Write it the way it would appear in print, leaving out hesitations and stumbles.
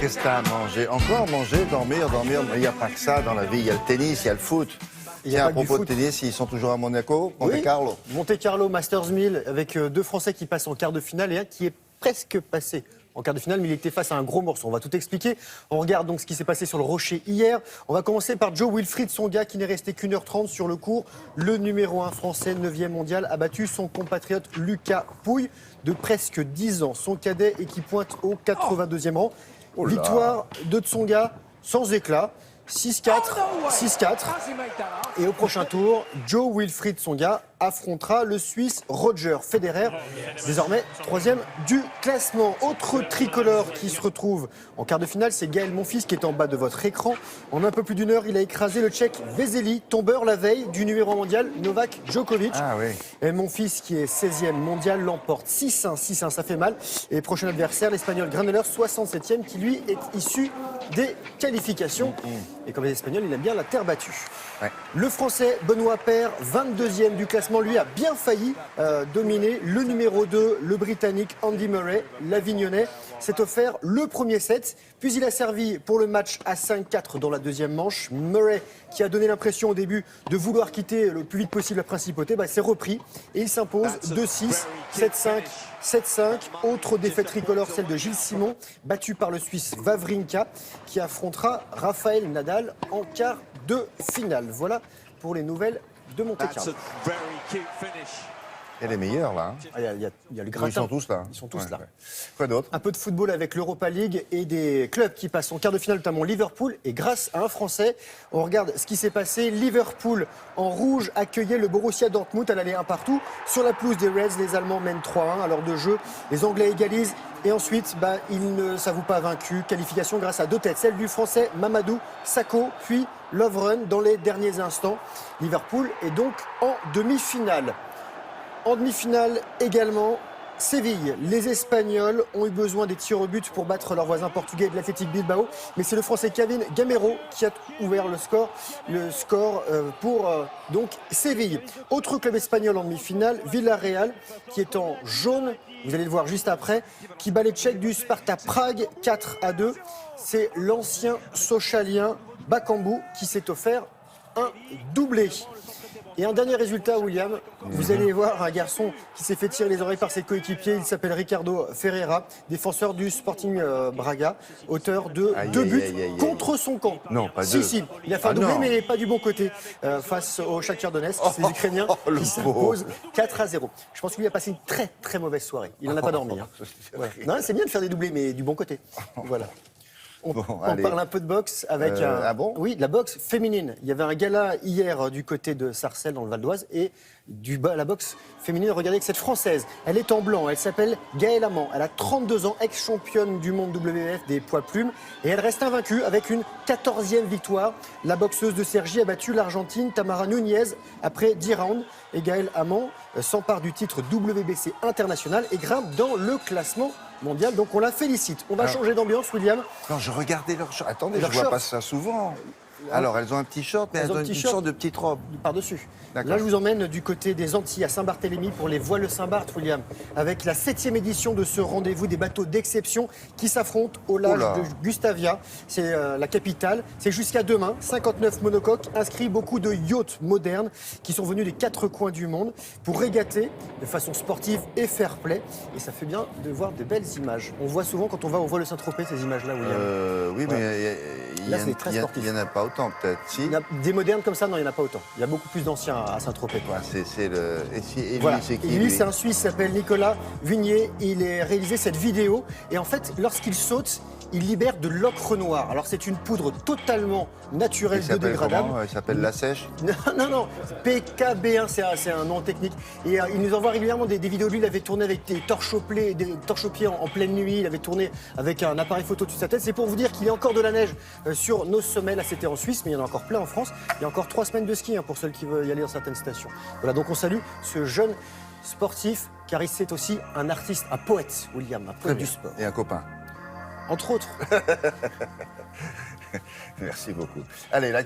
qu'est-ce que t'as à manger? Encore manger, dormir. Il n'y a pas que ça dans la vie. Il y a le tennis, il y a le foot. Tiens, à propos de tennis, ils sont toujours à Monaco, Monte-Carlo. Monte-Carlo, Masters 1000, avec deux Français qui passent en quart de finale et un qui est presque passé en quart de finale, mais il était face à un gros morceau. On va tout expliquer. On regarde donc ce qui s'est passé sur le rocher hier. On va commencer par Joe-Wilfried Tsonga, qui n'est resté qu'1h30 sur le court. Le numéro 1 français, 9e mondial, a battu son compatriote Lucas Pouille, de presque 10 ans. Son cadet et qui pointe au 82e rang. Victoire de Tsonga sans éclat. 6-4, 6-4. Et au prochain tour, Joe-Wilfried Tsonga affrontera le Suisse Roger Federer, désormais 3e du classement. Autre tricolore qui se retrouve en quart de finale, c'est Gaël Monfils qui est en bas de votre écran. En un peu plus d'une heure, il a écrasé le Tchèque Vesely, tombeur la veille du numéro 1 mondial Novak Djokovic. Ah oui. Et Monfils, qui est 16e mondial, l'emporte 6-1, 6-1, ça fait mal. Et prochain adversaire, l'Espagnol Graneler, 67e, qui lui est issu des qualifications. Et comme les Espagnols, il aime bien la terre battue. Ouais. Le Français Benoît Paire, 22e du classement, lui a bien failli dominer le numéro 2, le Britannique Andy Murray. L'Avignonnais s'est offert le premier set, puis il a servi pour le match à 5-4 dans la deuxième manche. Murray, qui a donné l'impression au début de vouloir quitter le plus vite possible la principauté, s'est repris et il s'impose 2-6, 7-5, 7-5. Autre défaite tricolore, celle de Gilles Simon, battu par le Suisse Wawrinka, qui affrontera Rafael Nadal en quart de finale. Voilà pour les nouvelles de Monte-Carlo. Et les meilleurs, là. Il y a le gratin. Ils sont tous là. Ils sont tous là. Ouais. Quoi d'autre? Un peu de football avec l'Europa League et des clubs qui passent en quart de finale, notamment Liverpool. Et grâce à un Français, on regarde ce qui s'est passé. Liverpool, en rouge, accueillait le Borussia Dortmund à l'aller un partout. Sur la pelouse des Reds, les Allemands mènent 3-1 à l'heure de jeu. Les Anglais égalisent. Et ensuite, ils ne s'avouent pas vaincus. Qualification grâce à deux têtes. Celle du Français Mamadou Sakho, puis Lovren dans les derniers instants. Liverpool est donc en demi-finale. En demi-finale également, Séville. Les Espagnols ont eu besoin des tirs au but pour battre leurs voisins portugais de l'Athletic Bilbao. Mais c'est le Français Kevin Gamero qui a ouvert le score pour donc Séville. Autre club espagnol en demi-finale, Villarreal, qui est en jaune, vous allez le voir juste après, qui bat les Tchèques du Sparta Prague 4-2. C'est l'ancien Sochalien Bakambu qui s'est offert un doublé. Et un dernier résultat, William, vous allez voir un garçon qui s'est fait tirer les oreilles par ses coéquipiers. Il s'appelle Ricardo Ferreira, défenseur du Sporting Braga, auteur de 2 buts contre son camp. Non, pas deux. Si, il a fait un doublé, mais pas du bon côté, face au Shakhtar Donetsk, les Ukrainiens qui s'imposent 4-0. Je pense qu'il a passé une très très mauvaise soirée. Il n'en a pas dormi. Voilà. Non, c'est bien de faire des doublés, mais du bon côté. Voilà. On parle un peu de boxe avec de la boxe féminine. Il y avait un gala hier du côté de Sarcelles dans le Val d'Oise et la boxe féminine. Regardez que cette Française, elle est en blanc, elle s'appelle Gaëlle Amand. Elle a 32 ans, ex-championne du monde WF des poids plumes et elle reste invaincue avec une 14e victoire. La boxeuse de Cergy a battu l'Argentine Tamara Nunez après 10 rounds et Gaëlle Amand s'empare du titre WBC international et grimpe dans le classement mondial, donc on la félicite. On va changer d'ambiance, William. Non, je regardais leur short. Attendez, je vois pas ça souvent. Alors, elles ont un petit short, mais elles ont une sorte de petite robe. Par-dessus. Là, je vous emmène du côté des Antilles, à Saint-Barthélemy, pour les voiles Saint-Barth, William, avec la 7e édition de ce rendez-vous des bateaux d'exception qui s'affrontent au large de Gustavia. C'est la capitale. C'est jusqu'à demain. 59 monocoques inscrits, beaucoup de yachts modernes qui sont venus des 4 coins du monde pour régater de façon sportive et fair-play. Et ça fait bien de voir de belles images. On voit souvent quand on va au voile Saint-Tropez ces images-là, William. Oui, mais il n'y en a pas autant, peut-être. Si. Il y a des modernes comme ça, non, il n'y en a pas autant. Il y a beaucoup plus d'anciens à Saint-Tropez. Et voilà. c'est qui lui, c'est un Suisse, il s'appelle Nicolas Vignier. Il a réalisé cette vidéo. Et en fait, lorsqu'il saute, il libère de l'ocre noire. Alors, c'est une poudre totalement naturelle, biodégradable. Il s'appelle La Sèche. Non. PKB1, c'est un nom technique. Et il nous envoie régulièrement des vidéos. Lui, il avait tourné avec des torches au pied en pleine nuit. Il avait tourné avec un appareil photo dessus de sa tête. C'est pour vous dire qu'il y a encore de la neige sur nos sommets. Là, c'était en Suisse, mais il y en a encore plein en France. Il y a encore 3 semaines de ski pour ceux qui veulent y aller dans certaines stations. Voilà, donc on salue ce jeune sportif, car il c'est aussi un artiste, un poète, William, un poète du sport. Et un copain. Entre autres. Merci beaucoup. Allez, là,